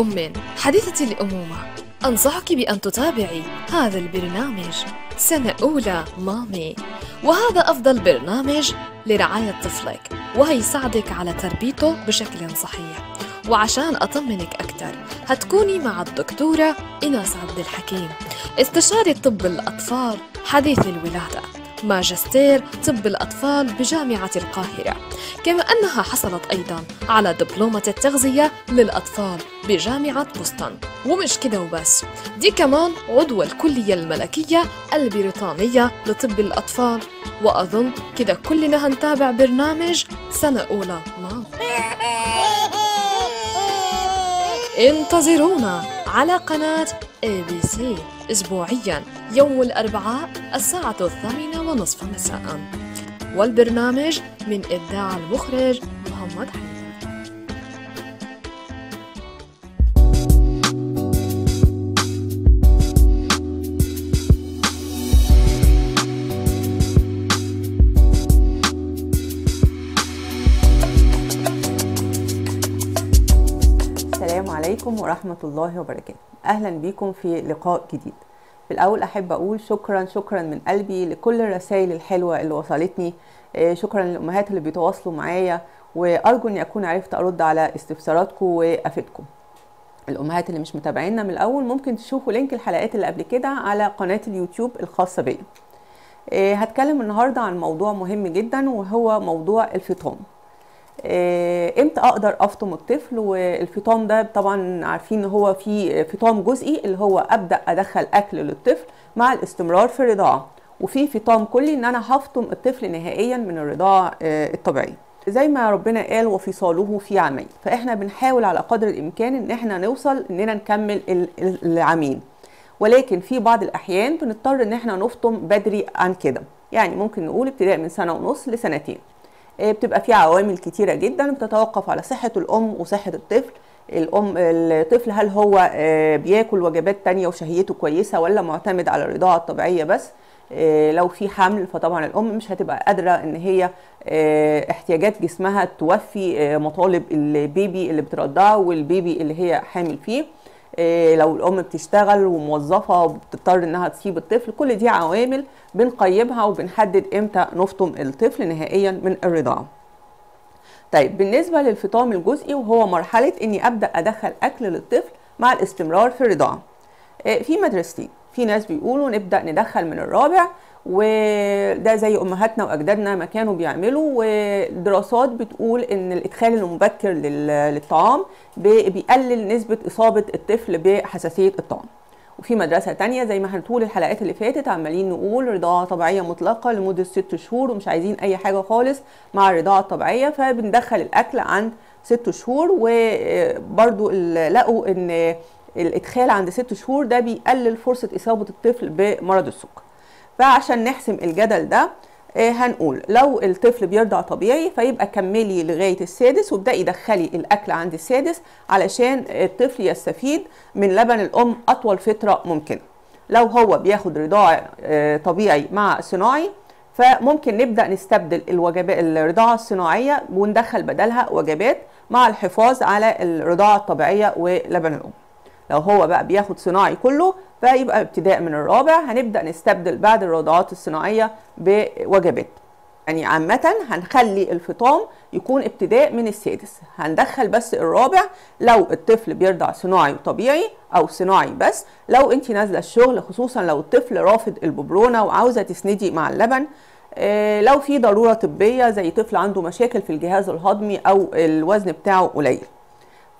أم حديثة الأمومة، أنصحك بأن تتابعي هذا البرنامج سنة أولى مامي، وهذا أفضل برنامج لرعاية طفلك وهيساعدك على تربيته بشكل صحيح. وعشان أطمنك أكثر هتكوني مع الدكتورة إناس عبد الحكيم، استشاري طب الأطفال حديث الولادة، ماجستير طب الأطفال بجامعة القاهرة، كما أنها حصلت أيضاً على دبلومة التغذية للأطفال بجامعة بوسطن. ومش كده وبس، دي كمان عضو الكلية الملكية البريطانية لطب الأطفال. وأظن كده كلنا هنتابع برنامج سنة أولى مام. انتظرونا على قناة ABC أسبوعياً يوم الأربعاء الساعة 8:30 مساءً، والبرنامج من إبداع المخرج محمد حمد. السلام عليكم ورحمة الله وبركاته. أهلا بكم في لقاء جديد. في الأول أحب أقول شكرا من قلبي لكل الرسائل الحلوة اللي وصلتني. شكرا للأمهات اللي بيتواصلوا معايا، وأرجو أني أكون عرفت أرد على استفساراتكم وأفيدكم. الأمهات اللي مش متابعينا من الأول ممكن تشوفوا لينك الحلقات اللي قبل كده على قناة اليوتيوب الخاصة بيا. هتكلم النهاردة عن موضوع مهم جدا، وهو موضوع الفطام. امتى اقدر افطم الطفل؟ والفطام ده طبعا عارفين ان هو في فطام جزئي اللي هو ابدا ادخل اكل للطفل مع الاستمرار في الرضاعه، وفي فطام كلي ان انا هفطم الطفل نهائيا من الرضاعه الطبيعيه. زي ما ربنا قال وفصاله في عامين، فاحنا بنحاول على قدر الامكان ان احنا نوصل اننا نكمل العامين، ولكن في بعض الاحيان بنضطر ان احنا نفطم بدري عن كده، يعني ممكن نقول ابتداء من 1.5 سنة لسنتين. بتبقى في عوامل كتيرة جدا بتتوقف على صحة الأم وصحة الطفل. الطفل هل هو بياكل وجبات تانية وشهيته كويسة، ولا معتمد على الرضاعة الطبيعية بس؟ لو في حمل فطبعا الأم مش هتبقى قادرة إن هي احتياجات جسمها توفي مطالب البيبي اللي بترضعه والبيبي اللي هي حامل فيه. لو الأم بتشتغل وموظفة وبتضطر إنها تسيب الطفل، كل دي عوامل بنقيمها وبنحدد إمتى نفطم الطفل نهائيا من الرضاعة. طيب بالنسبة للفطام الجزئي، وهو مرحلة إني أبدأ أدخل أكل للطفل مع الاستمرار في الرضاعة. في مدرستين، في ناس بيقولوا نبدأ ندخل من الرابع، وده زي أمهاتنا وأجدادنا ما كانوا بيعملوا، والدراسات بتقول إن الإدخال المبكر للطعام بيقلل نسبة إصابة الطفل بحساسية الطعام. وفي مدرسة تانية زي ما هنطول الحلقات اللي فاتت عمالين نقول رضاعة طبيعية مطلقة لمدة 6 شهور ومش عايزين أي حاجة خالص مع الرضاعة الطبيعية، فبندخل الأكل عند 6 شهور. وبرضو لقوا إن الإدخال عند 6 شهور ده بيقلل فرصة إصابة الطفل بمرض السكر. فعشان نحسم الجدل ده هنقول لو الطفل بيرضع طبيعي فيبقى كملي لغاية السادس وابدأي دخلي الأكل عند السادس علشان الطفل يستفيد من لبن الأم أطول فترة ممكنة. لو هو بياخد رضاعة طبيعي مع صناعي فممكن نبدأ نستبدل الرضاعة الصناعية وندخل بدلها وجبات مع الحفاظ على الرضاعة الطبيعية ولبن الأم. لو هو بقى بياخد صناعي كله فيبقى ابتداء من الرابع هنبدأ نستبدل بعد الرضاعات الصناعية بوجبات. يعني عامة هنخلي الفطام يكون ابتداء من السادس، هندخل بس الرابع لو الطفل بيرضع صناعي وطبيعي أو صناعي بس. لو انت نازلة الشغل، خصوصا لو الطفل رافض الببرونة وعاوزة تسندي مع اللبن، لو في ضرورة طبية زي طفل عنده مشاكل في الجهاز الهضمي أو الوزن بتاعه قليل،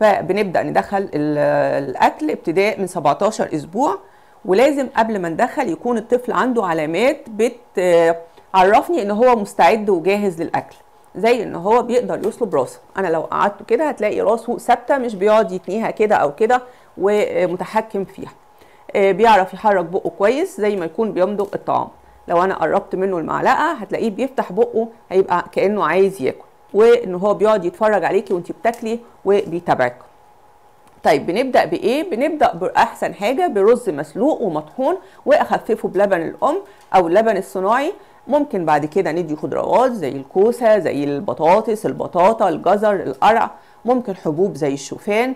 فبنبدأ ندخل الأكل ابتداء من 17 أسبوع. ولازم قبل ما ندخل يكون الطفل عنده علامات بتعرفني ان هو مستعد وجاهز للأكل، زي ان هو بيقدر يصلب راسه. انا لو قعدته كده هتلاقي راسه ثابته، مش بيقعد يتنيها كده او كده ومتحكم فيها. بيعرف يحرك بقه كويس زي ما يكون بيمضغ الطعام. لو انا قربت منه المعلقه هتلاقيه بيفتح بقه، هيبقى كأنه عايز ياكل، وان هو بيقعد يتفرج عليكي وانت بتاكلي وبيتابعك. طيب بنبدأ بإيه؟ بنبدأ بأحسن حاجة برز مسلوق ومطحون، وأخففه بلبن الأم أو اللبن الصناعي. ممكن بعد كده ندي خضروات زي الكوسة، زي البطاطس، البطاطا، الجزر، القرع. ممكن حبوب زي الشوفان،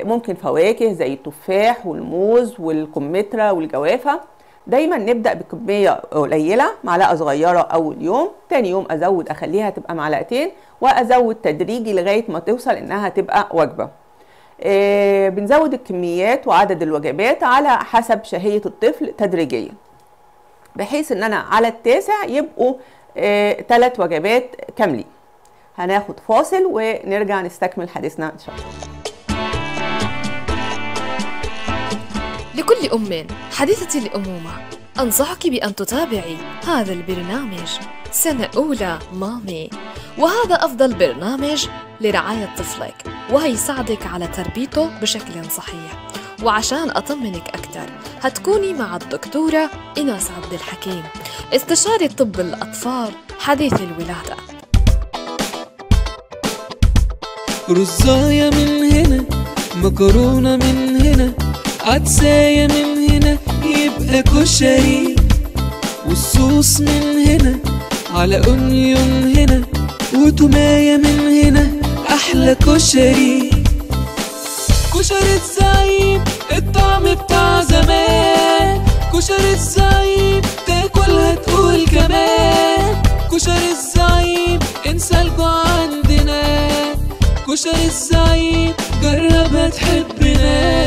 ممكن فواكه زي التفاح والموز والكمثرى والجوافة. دايما نبدأ بكمية قليلة، معلقة صغيرة أول يوم، تاني يوم أزود أخليها تبقى معلقتين، وأزود تدريجي لغاية ما توصل إنها تبقى وجبة. بنزود الكميات وعدد الوجبات على حسب شهية الطفل تدريجيا، بحيث إن أنا على التاسع يبقوا 3 وجبات كاملين. هناخد فاصل ونرجع نستكمل حديثنا إن شاء الله. لكل أم حديثة الأمومة أنصحك بأن تتابعي هذا البرنامج سنة أولى مامي، وهذا أفضل برنامج لرعاية طفلك وهيساعدك على تربيته بشكل صحيح. وعشان أطمنك أكتر هتكوني مع الدكتورة إناس عبد الحكيم، استشاري طب الأطفال حديث الولادة. رزاية من هنا، مكرونة من هنا، عدساية من هنا، يبقى كشري. والصوص من هنا، على أونيون هنا، وتوماية من هنا، أحلى كشري. كشري الزعيم الطعم بتاع زمان، كشري الزعيم تاكلها تقول كمان. كشري الزعيم انسى الجوع عندنا، كشري الزعيم جربها تحبنا.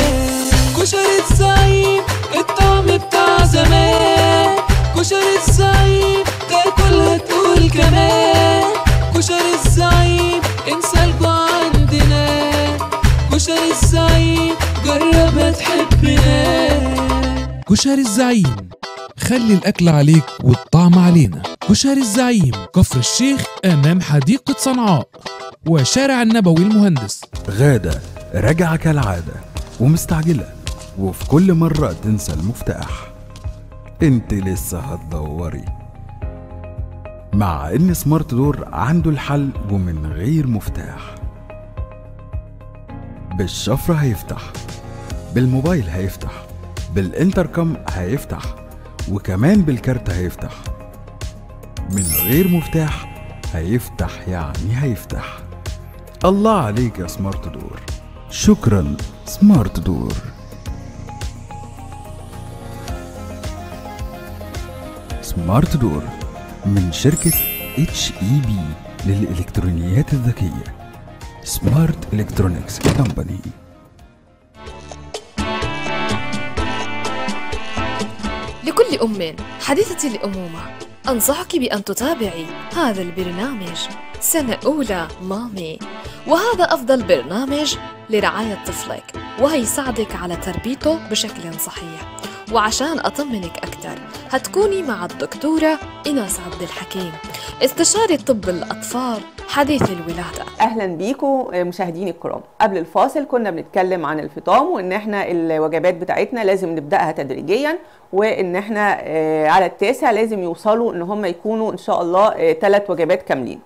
كشري الزعيم الطعم بتاع زمان، كشري الزعيم تاكلها تقول كمان. كشري الزعيم انسى الجوع عندنا، كشري الزعيم جربها تحبنا. كشري الزعيم خلي الأكل عليك والطعم علينا. كشري الزعيم كفر الشيخ أمام حديقة صنعاء وشارع النبوي المهندس. غادة راجعة كالعادة ومستعجلة، وفي كل مرة تنسى المفتاح. انت لسه هتدوري، مع ان سمارت دور عنده الحل ومن غير مفتاح. بالشفرة هيفتح، بالموبايل هيفتح، بالانتركم هيفتح، وكمان بالكارت هيفتح. من غير مفتاح هيفتح، يعني هيفتح. الله عليك يا سمارت دور. شكرا سمارت دور. سمارت دور من شركة HEB للإلكترونيات الذكية، سمارت إلكترونيكس كومباني. لكل أم حديثة الأمومة أنصحك بأن تتابعي هذا البرنامج سنة أولى مامي، وهذا أفضل برنامج لرعاية طفلك وهيساعدك على تربيته بشكل صحيح. وعشان أطمنك أكتر هتكوني مع الدكتورة إناس عبد الحكيم، استشاري طب الأطفال حديث الولادة. أهلا بيكم مشاهديني الكرام. قبل الفاصل كنا بنتكلم عن الفطام، وإن احنا الوجبات بتاعتنا لازم نبدأها تدريجيا، وإن احنا على التاسع لازم يوصلوا إن هم يكونوا إن شاء الله 3 وجبات كاملين.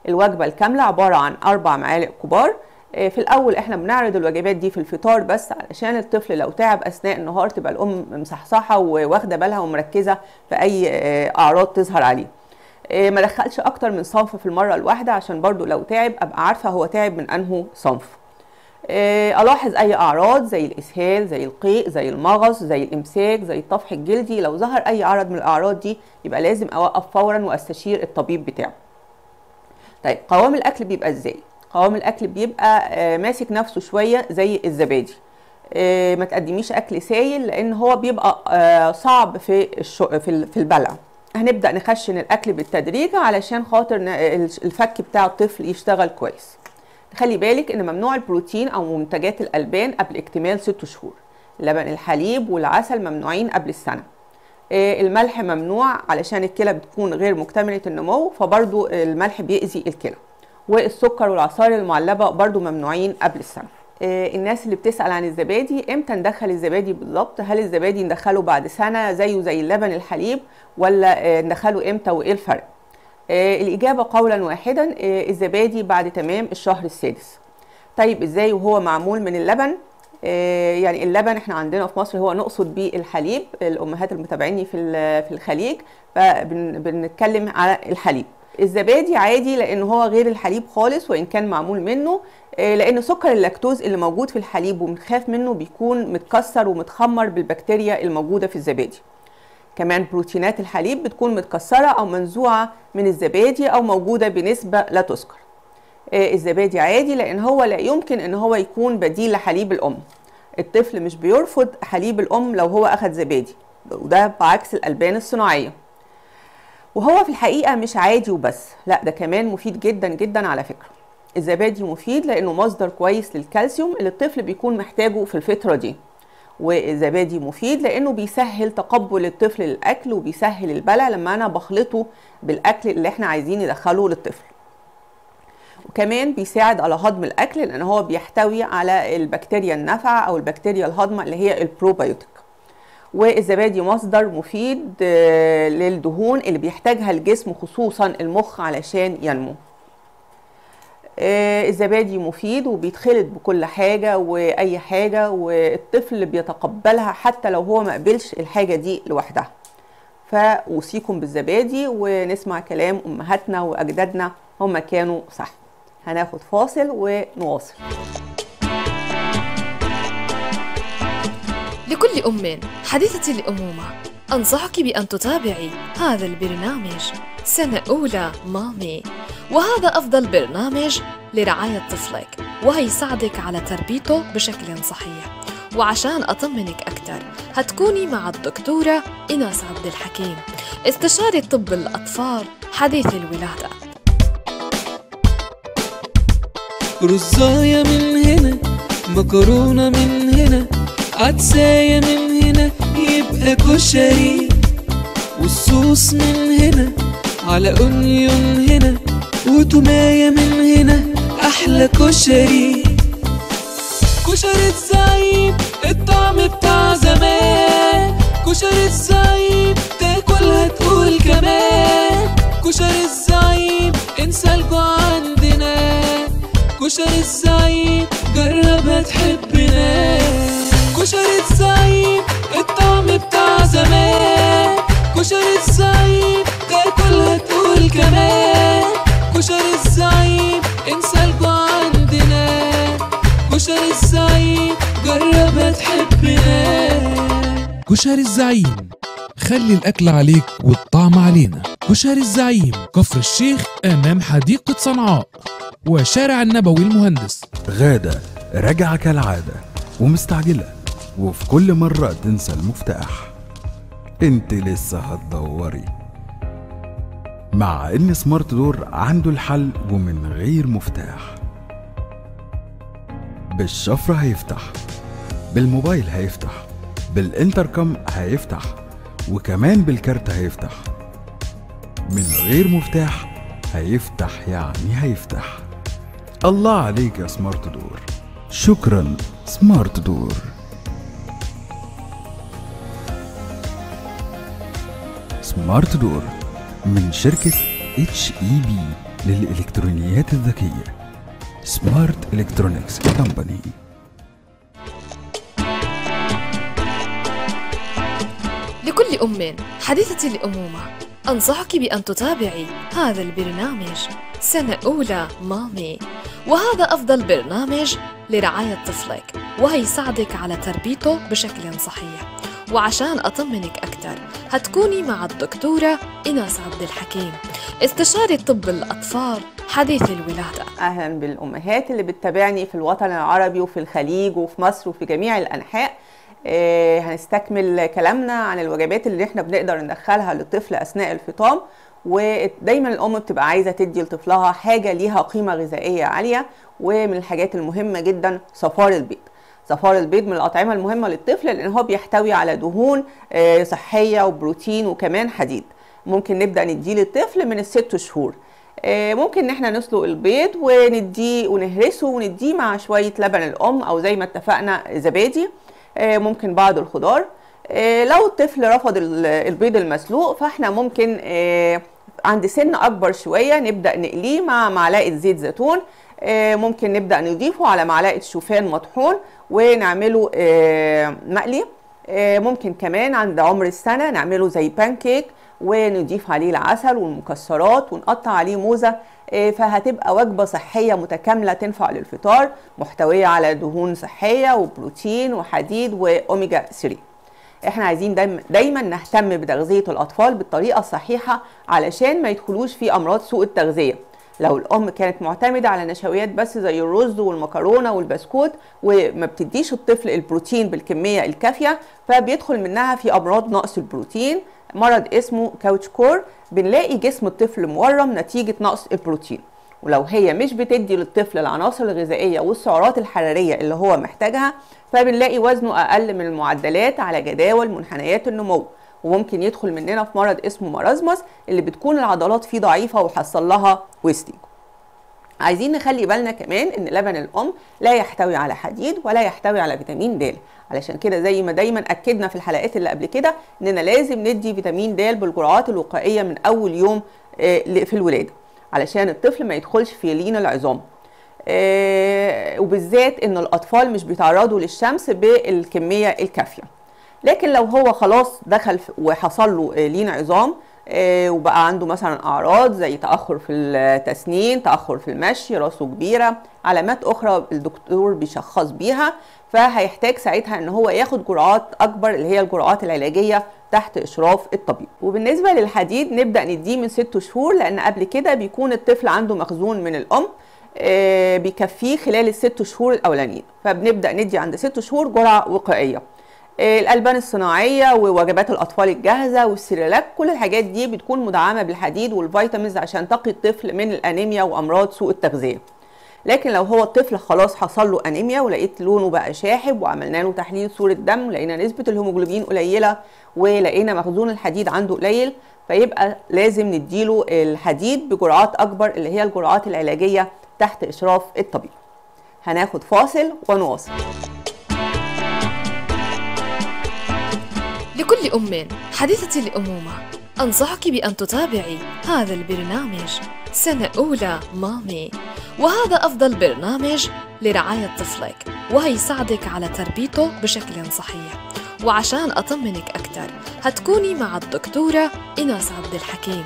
الوجبة الكاملة عبارة عن 4 معالق كبار. في الأول احنا بنعرض الوجبات دي في الفطار بس، علشان الطفل لو تعب أثناء النهار تبقى الأم مصحصحة وواخدة بالها ومركزة في أي أعراض تظهر عليه. ما دخلش أكتر من صنف في المرة الواحدة، عشان برضو لو تعب أبقى عارفة هو تعب من أنه صنف. ألاحظ أي أعراض زي الإسهال، زي القيء، زي المغص، زي الإمساك، زي الطفح الجلدي. لو ظهر أي عرض من الأعراض دي يبقى لازم أوقف فورا وأستشير الطبيب بتاعه. طيب قوام الأكل بيبقى إزاي؟ قوام الأكل بيبقى ماسك نفسه شوية زي الزبادي. ما تقدميش أكل سايل لأن هو بيبقى صعب في البلع. هنبدأ نخشن الأكل بالتدريج علشان خاطر الفك بتاع الطفل يشتغل كويس. خلي بالك إن ممنوع البروتين أو منتجات الألبان قبل اكتمال 6 شهور. لبن الحليب والعسل ممنوعين قبل السنة. الملح ممنوع علشان الكلى بتكون غير مكتملة النمو، فبرضو الملح بيأذي الكلى. والسكر والعصائر المعلبة برضو ممنوعين قبل السنة. الناس اللي بتسأل عن الزبادي، امتى ندخل الزبادي بالظبط؟ هل الزبادي ندخله بعد سنة زيه زي اللبن الحليب، ولا ندخله امتى وايه الفرق؟ الإجابة قولا واحدا، الزبادي بعد تمام الشهر السادس. طيب ازاي وهو معمول من اللبن؟ يعني اللبن احنا عندنا في مصر هو نقصد بيه الحليب. الأمهات المتابعيني في الخليج فبنتكلم على الحليب. الزبادي عادي لان هو غير الحليب خالص وان كان معمول منه، لان سكر اللاكتوز اللي موجود في الحليب وبنخاف منه بيكون متكسر ومتخمر بالبكتيريا الموجوده في الزبادي. كمان بروتينات الحليب بتكون متكسره او منزوعه من الزبادي او موجوده بنسبه لا تذكر. الزبادي عادي لان هو لا يمكن ان هو يكون بديل لحليب الام. الطفل مش بيرفض حليب الام لو هو اخد زبادي، وده بعكس الالبان الصناعيه. وهو في الحقيقه مش عادي وبس، لا ده كمان مفيد جدا جدا على فكره. الزبادي مفيد لانه مصدر كويس للكالسيوم اللي الطفل بيكون محتاجه في الفتره دي. والزبادي مفيد لانه بيسهل تقبل الطفل للاكل وبيسهل البلع لما انا بخلطه بالاكل اللي احنا عايزين ندخله للطفل. وكمان بيساعد على هضم الاكل لان هو بيحتوي على البكتيريا النافعه او البكتيريا الهاضمه اللي هي البروبيوتيك. والزبادي مصدر مفيد للدهون اللي بيحتاجها الجسم خصوصا المخ علشان ينمو. الزبادي مفيد وبيتخلط بكل حاجة وأي حاجة، والطفل بيتقبلها حتى لو هو ما قبلش الحاجة دي لوحدها. فأوصيكم بالزبادي ونسمع كلام أمهاتنا وأجدادنا، هم كانوا صح. هناخد فاصل ونواصل. لكل أم حديثة الأمومة أنصحك بأن تتابعي هذا البرنامج سنة أولى مامي، وهذا أفضل برنامج لرعاية طفلك وهيساعدك على تربيته بشكل صحيح. وعشان أطمنك أكتر هتكوني مع الدكتورة إناس عبد الحكيم، استشاري طب الأطفال حديث الولادة. رزاية من هنا، مكرونة من هنا، عدساية من هنا، يبقى كشري. والصوص من هنا، على أونيون هنا، وتوماية من هنا، أحلى كشري. كشري الزعيم الطعم بتاع زمان، كشري الزعيم تاكلها تقول كمان. كشري الزعيم انسى الجوع عندنا، كشري الزعيم جربها تحبنا. كشري الزعيم الطعم بتاع زمان، كشري الزعيم تاكلها تقول كمان. كشري الزعيم انسى الجوع عندنا، كشري الزعيم جربها تحبنا. كشري الزعيم، خلي الأكل عليك والطعم علينا. كشري الزعيم، كفر الشيخ أمام حديقة صنعاء وشارع النبوي المهندس. غادة راجعة كالعادة ومستعجلة، وفي كل مرة تنسى المفتاح. انت لسه هتدوري، مع ان سمارت دور عنده الحل ومن غير مفتاح. بالشفرة هيفتح، بالموبايل هيفتح، بالانتركم هيفتح، وكمان بالكارت هيفتح. من غير مفتاح هيفتح، يعني هيفتح. الله عليك يا سمارت دور، شكرا سمارت دور. سمارت دور من شركة HEB للإلكترونيات الذكية، سمارت إلكترونيكس كومباني. لكل أم حديثة الأمومة أنصحك بأن تتابعي هذا البرنامج سنة أولى مامي، وهذا أفضل برنامج لرعاية طفلك وهيساعدك على تربيته بشكل صحيح. وعشان أطمنك أكتر هتكوني مع الدكتورة إناس عبد الحكيم، استشاري طب الأطفال حديث الولادة. أهلا بالأمهات اللي بتتابعني في الوطن العربي وفي الخليج وفي مصر وفي جميع الأنحاء. هنستكمل كلامنا عن الوجبات اللي احنا بنقدر ندخلها للطفل أثناء الفطام. ودايما الأم بتبقى عايزة تدي لطفلها حاجة ليها قيمة غذائية عالية، ومن الحاجات المهمة جدا صفار البيض. صفار البيض من الأطعمة المهمة للطفل لأن هو بيحتوي على دهون صحية وبروتين وكمان حديد. ممكن نبدأ نديه للطفل من 6 شهور. ممكن ان احنا نسلق البيض ونديه ونهرسه ونديه مع شوية لبن الأم أو زي ما اتفقنا زبادي، ممكن بعض الخضار. لو الطفل رفض البيض المسلوق فاحنا ممكن عند سن أكبر شوية نبدأ نقليه مع معلقة زيت زيتون. ممكن نبدأ نضيفه على معلقة شوفان مطحون ونعمله مقلي. ممكن كمان عند عمر السنة نعمله زي بانكيك ونضيف عليه العسل والمكسرات ونقطع عليه موزة. فهتبقى وجبة صحية متكاملة تنفع للفطار، محتوية على دهون صحية وبروتين وحديد وأوميجا 3. احنا عايزين دايما نهتم بتغذية الأطفال بالطريقة الصحيحة علشان ما يدخلوش في أمراض سوء التغذية. لو الأم كانت معتمدة على نشويات بس زي الرز والمكرونة والبسكوت وما بتديش الطفل البروتين بالكمية الكافية، فبيدخل منها في أمراض نقص البروتين، مرض اسمه كاوتشكور. بنلاقي جسم الطفل مورم نتيجة نقص البروتين. ولو هي مش بتدي للطفل العناصر الغذائية والسعرات الحرارية اللي هو محتاجها، فبنلاقي وزنه أقل من المعدلات على جداول منحنيات النمو، وممكن يدخل مننا في مرض اسمه مرازمس اللي بتكون العضلات فيه ضعيفة وحصل لها ويستنج. عايزين نخلي بالنا كمان ان لبن الام لا يحتوي على حديد ولا يحتوي على فيتامين د، علشان كده زي ما دايما اكدنا في الحلقات اللي قبل كده اننا لازم ندي فيتامين د بالجرعات الوقائيه من اول يوم في الولاده، علشان الطفل ما يدخلش في لين العظام. وبالذات ان الاطفال مش بيتعرضوا للشمس بالكميه الكافيه. لكن لو هو خلاص دخل وحصل له لين عظام وبقى عنده مثلا اعراض زي تاخر في التسنين، تاخر في المشي، راسه كبيره، علامات اخرى الدكتور بيشخص بيها، فهيحتاج ساعتها ان هو ياخد جرعات اكبر اللي هي الجرعات العلاجيه تحت اشراف الطبيب. وبالنسبه للحديد نبدا نديه من 6 شهور، لان قبل كده بيكون الطفل عنده مخزون من الام بيكفيه خلال ال6 شهور الاولانيين، فبنبدا ندي عند 6 شهور جرعه وقائيه. الألبان الصناعية ووجبات الأطفال الجاهزة والسيريلاك، كل الحاجات دي بتكون مدعمة بالحديد والفيتامينز عشان تقي الطفل من الأنيميا وأمراض سوء التغذية. لكن لو هو الطفل خلاص حصل له أنيميا ولقيت لونه بقى شاحب وعملنا له تحليل صورة دم ولقينا نسبة الهيموجلوبين قليلة ولقينا مخزون الحديد عنده قليل، فيبقى لازم نديله الحديد بجرعات أكبر اللي هي الجرعات العلاجية تحت إشراف الطبيب. هناخد فاصل ونواصل. لكل أم حديثة الأمومة أنصحك بأن تتابعي هذا البرنامج سنة أولى مامي، وهذا أفضل برنامج لرعاية طفلك وهيساعدك على تربيته بشكل صحيح. وعشان أطمنك أكتر هتكوني مع الدكتورة إناس عبد الحكيم،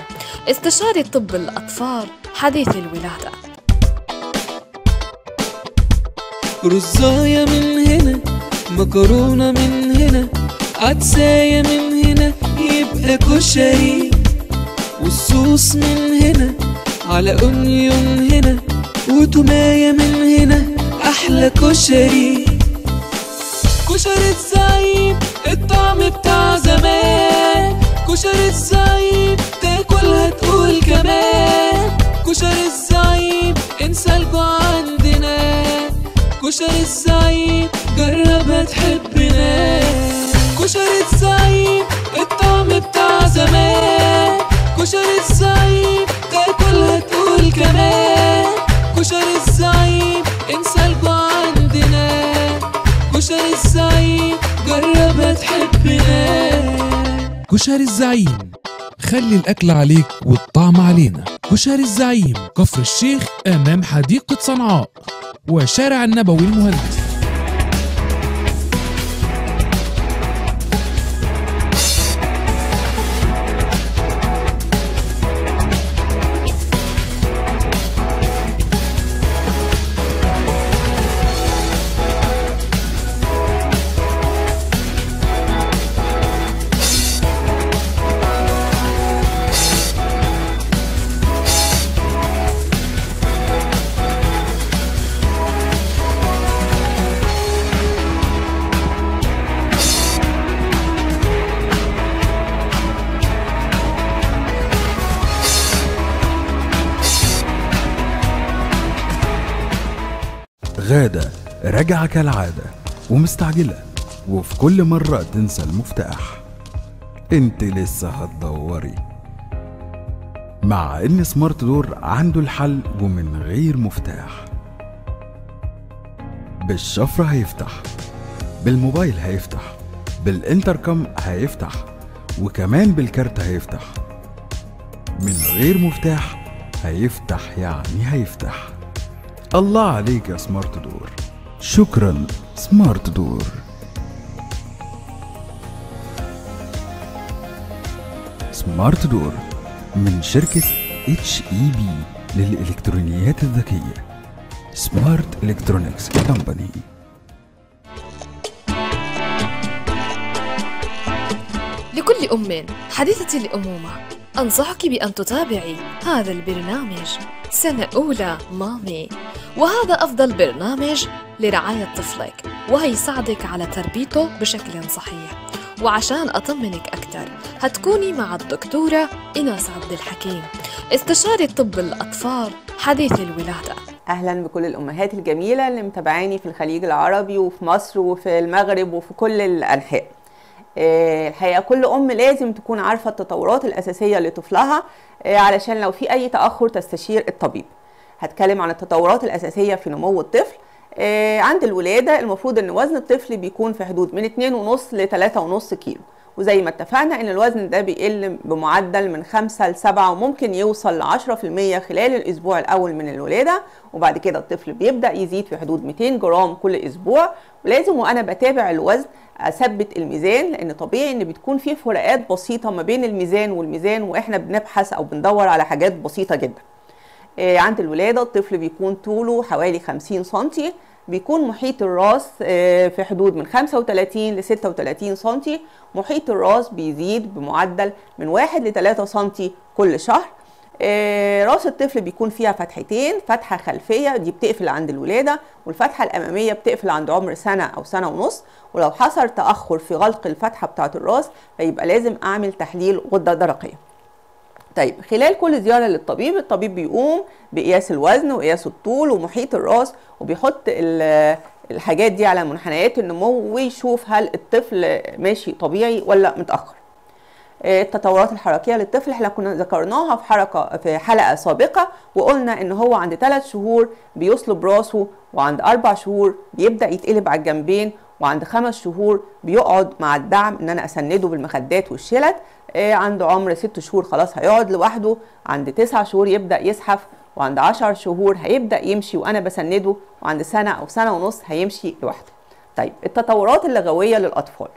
استشاري طب الأطفال حديث الولادة. رزاية من هنا، مكرونة من هنا، عدساية من هنا يبقى كشري، والصوص من هنا على أونيون هنا، وتوماية من هنا أحلى كشري. كشري الزعيم الطعم بتاع زمان، كشري الزعيم تاكلها تقول كمان، كشري الزعيم انسى الجوع عندنا، كشري الزعيم جربها تحبنا. كشري الزعيم الطعم بتاع زمان، كشري الزعيم تاكلها تقول كمان، كشري الزعيم انسى الجوع عندنا، كشري الزعيم جربها تحبنا. كشري الزعيم، خلي الأكل عليك والطعم علينا. كشري الزعيم، كفر الشيخ أمام حديقة صنعاء وشارع النبوي المهندس. غادة راجعة كالعادة ومستعجلة، وفي كل مرة تنسى المفتاح. انت لسه هتدوري، مع ان سمارت دور عنده الحل ومن غير مفتاح. بالشفرة هيفتح، بالموبايل هيفتح، بالانتركم هيفتح، وكمان بالكارت هيفتح. من غير مفتاح هيفتح، يعني هيفتح. الله عليك يا سمارت دور. شكرا سمارت دور. سمارت دور من شركة HEB للإلكترونيات الذكية. سمارت إلكترونيكس كومباني. لكل أم حديثة الأمومة أنصحك بأن تتابعي هذا البرنامج سنة أولى مامي، وهذا أفضل برنامج لرعاية طفلك وهيساعدك على تربيته بشكل صحيح. وعشان أطمنك أكتر هتكوني مع الدكتورة إناس عبد الحكيم، استشاري طب الأطفال حديث الولادة. اهلا بكل الامهات الجميله اللي متابعاني في الخليج العربي وفي مصر وفي المغرب وفي كل الانحاء. الحقيقه كل ام لازم تكون عارفه التطورات الاساسيه لطفلها علشان لو في اي تاخر تستشير الطبيب. هتكلم عن التطورات الاساسيه في نمو الطفل. عند الولاده المفروض ان وزن الطفل بيكون في حدود من 2.5 ل 3.5 كيلو، وزي ما اتفقنا ان الوزن ده بيقل بمعدل من 5 ل 7 وممكن يوصل ل 10% خلال الاسبوع الاول من الولاده، وبعد كده الطفل بيبدا يزيد في حدود 200 جرام كل اسبوع. ولازم وانا بتابع الوزن اثبت الميزان، لان طبيعي ان بتكون في فروقات بسيطه ما بين الميزان والميزان واحنا بنبحث او بندور على حاجات بسيطه جدا. عند الولاده الطفل بيكون طوله حوالي 50 سنتي، بيكون محيط الراس في حدود من 35 ل 36 سنتي. محيط الراس بيزيد بمعدل من 1 ل 3 سنتي كل شهر. راس الطفل بيكون فيها فتحتين، فتحة خلفية دي بتقفل عند الولادة، والفتحة الأمامية بتقفل عند عمر سنة أو سنة ونص. ولو حصل تأخر في غلق الفتحة بتاعة الراس فيبقى لازم أعمل تحليل غدة درقية. طيب خلال كل زيارة للطبيب الطبيب بيقوم بقياس الوزن وقياس الطول ومحيط الراس، وبيحط الحاجات دي على منحنيات النمو ويشوف هل الطفل ماشي طبيعي ولا متأخر. التطورات الحركية للطفل احنا كنا ذكرناها في حلقة سابقة، وقلنا ان هو عند 3 شهور بيصلب راسه، وعند 4 شهور بيبدأ يتقلب على الجنبين، وعند 5 شهور بيقعد مع الدعم ان انا اسنده بالمخدات والشلت. عند عمر 6 شهور خلاص هيقعد لوحده، عند 9 شهور يبدأ يزحف، وعند 10 شهور هيبدأ يمشي وانا بسنده، وعند سنة او سنة ونص هيمشي لوحده. طيب التطورات اللغوية للأطفال.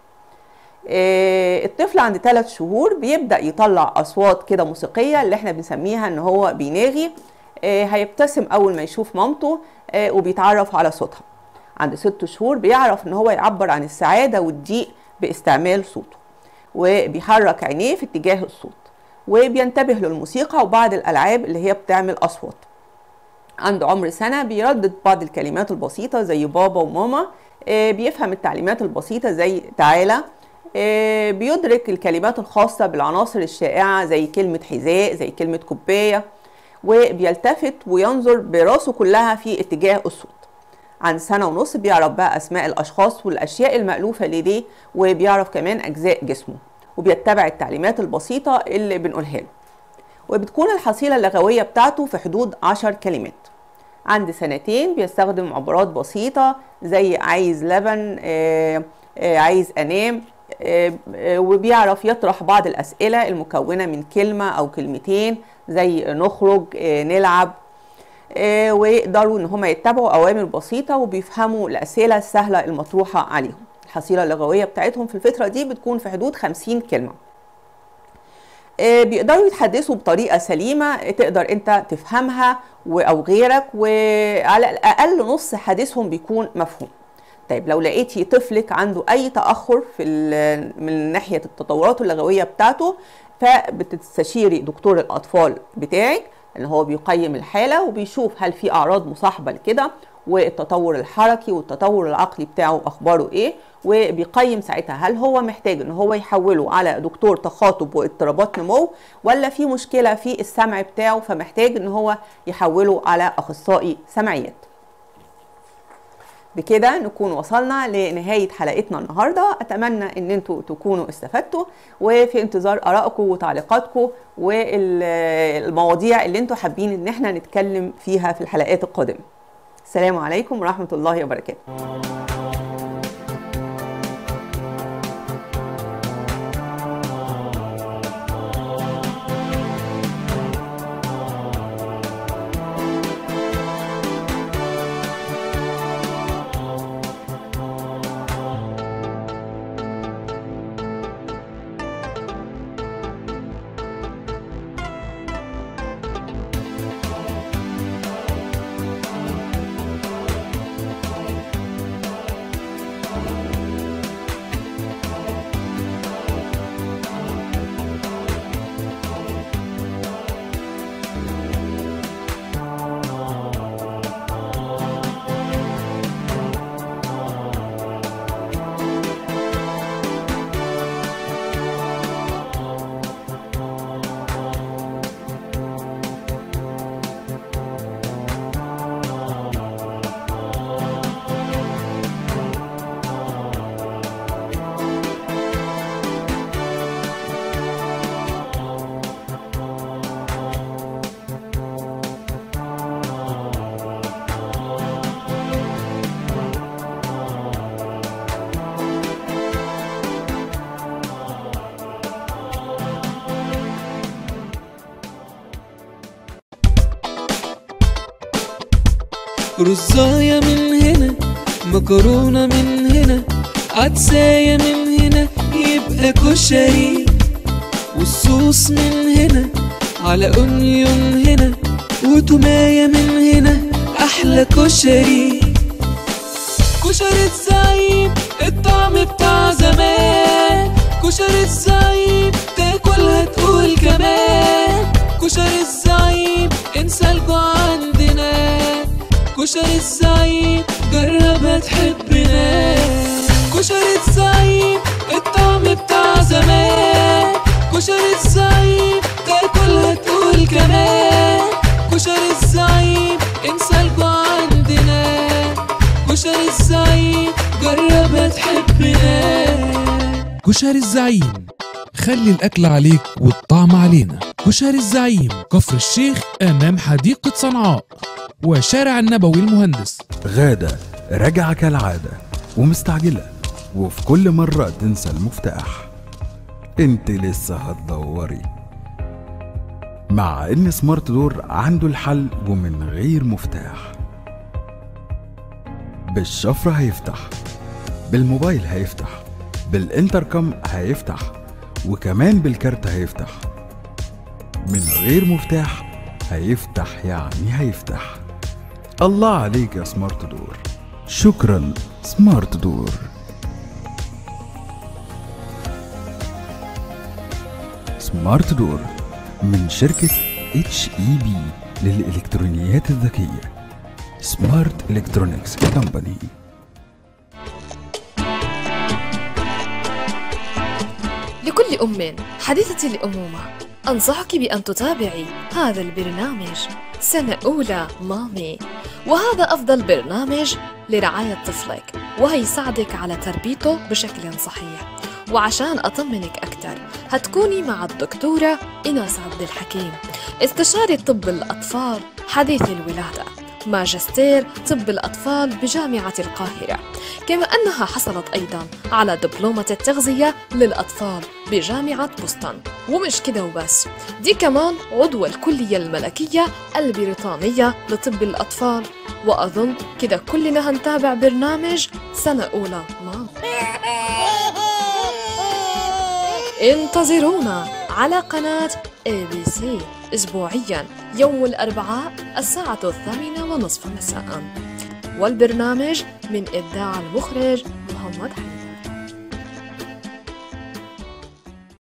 الطفل عند 3 شهور بيبدأ يطلع أصوات كده موسيقية اللي احنا بنسميها ان هو بيناغي. هيبتسم أول ما يشوف مامته وبيتعرف على صوتها. عند 6 شهور بيعرف ان هو يعبر عن السعادة والضيق باستعمال صوته، وبيحرك عينيه في اتجاه الصوت، وبينتبه للموسيقى وبعض الألعاب اللي هي بتعمل أصوات. عند عمر سنة بيردد بعض الكلمات البسيطة زي بابا وماما. بيفهم التعليمات البسيطة زي تعالى. بيدرك الكلمات الخاصة بالعناصر الشائعة زي كلمة حذاء، زي كلمة كوباية، وبيلتفت وينظر براسه كلها في اتجاه الصوت. عند سنة ونص بيعرف بقى أسماء الأشخاص والأشياء المألوفة لديه، وبيعرف كمان أجزاء جسمه، وبيتبع التعليمات البسيطة اللي بنقولها له. وبتكون الحصيلة اللغوية بتاعته في حدود 10 كلمات. عند 2 سنين بيستخدم عبارات بسيطة زي عايز لبن، عايز أنام، وبيعرف يطرح بعض الأسئلة المكونة من كلمة أو كلمتين زي نخرج، نلعب. ويقدروا ان هم يتبعوا اوامر بسيطه وبيفهموا الاسئله السهله المطروحه عليهم. الحصيله اللغويه بتاعتهم في الفتره دي بتكون في حدود 50 كلمه. بيقدروا يتحدثوا بطريقه سليمه تقدر انت تفهمها او غيرك، وعلى الاقل نص حديثهم بيكون مفهوم. طيب لو لقيتي طفلك عنده اي تاخر من ناحيه التطورات اللغويه بتاعته، فبتستشيري دكتور الاطفال بتاعك ان هو بيقيم الحاله وبيشوف هل في اعراض مصاحبه لكده، والتطور الحركي والتطور العقلي بتاعه اخباره ايه، وبيقيم ساعتها هل هو محتاج ان هو يحوله على دكتور تخاطب واضطرابات نمو، ولا في مشكله في السمع بتاعه فمحتاج ان هو يحوله على اخصائي سمعيات. بكده نكون وصلنا لنهاية حلقتنا النهاردة. أتمنى أن انتوا تكونوا استفدتوا، وفي انتظار آرائكم وتعليقاتكم والمواضيع اللي انتوا حابين ان احنا نتكلم فيها في الحلقات القادمة. السلام عليكم ورحمة الله وبركاته. رزاية من هنا، مكرونة من هنا، عدساية من هنا يبقى كشري، والصوص من هنا على اونيون هنا، وتوماية من هنا احلى كشري. كشري الزعيم الطعم بتاع زمان، كشري الزعيم تاكلها تقول كمان، كشري الزعيم انسى الجوع عندنا، كشري الزعيم جربها تحبنا. كشري الزعيم الطعم بتاع زمان، كشري الزعيم تاكلها تقول كمان، كشري الزعيم انسى الجوع عندنا، كشري الزعيم جربها تحبنا. كشري الزعيم، خلي الأكل عليك والطعم علينا. كشري الزعيم، كفر الشيخ أمام حديقة صنعاء وشارع النبوي المهندس. غادة راجعة كالعادة ومستعجلة، وفي كل مرة تنسى المفتاح. انت لسه هتدوري، مع ان سمارت دور عنده الحل ومن غير مفتاح. بالشفرة هيفتح، بالموبايل هيفتح، بالانتركم هيفتح، وكمان بالكارت هيفتح. من غير مفتاح هيفتح، يعني هيفتح. الله عليك يا سمارت دور. شكرا سمارت دور. سمارت دور من شركة HEB للإلكترونيات الذكية، سمارت إلكترونيكس كومباني. لكل أم حديثة الأمومة أنصحك بأن تتابعي هذا البرنامج سنة أولى مامي، وهذا أفضل برنامج لرعاية طفلك وهيساعدك على تربيته بشكل صحيح. وعشان أطمنك أكتر هتكوني مع الدكتورة إناس عبد الحكيم، استشاري طب الأطفال حديث الولادة، ماجستير طب الأطفال بجامعة القاهرة، كما أنها حصلت أيضاً على دبلومة التغذية للأطفال بجامعة بوسطن. ومش كده وبس، دي كمان عضو الكلية الملكية البريطانية لطب الأطفال. وأظن كده كلنا هنتابع برنامج سنة أولى مام. انتظرونا على قناة ABC أسبوعياً يوم الأربعاء الساعة 8:30 مساءً، والبرنامج من إبداع المخرج محمد حمد.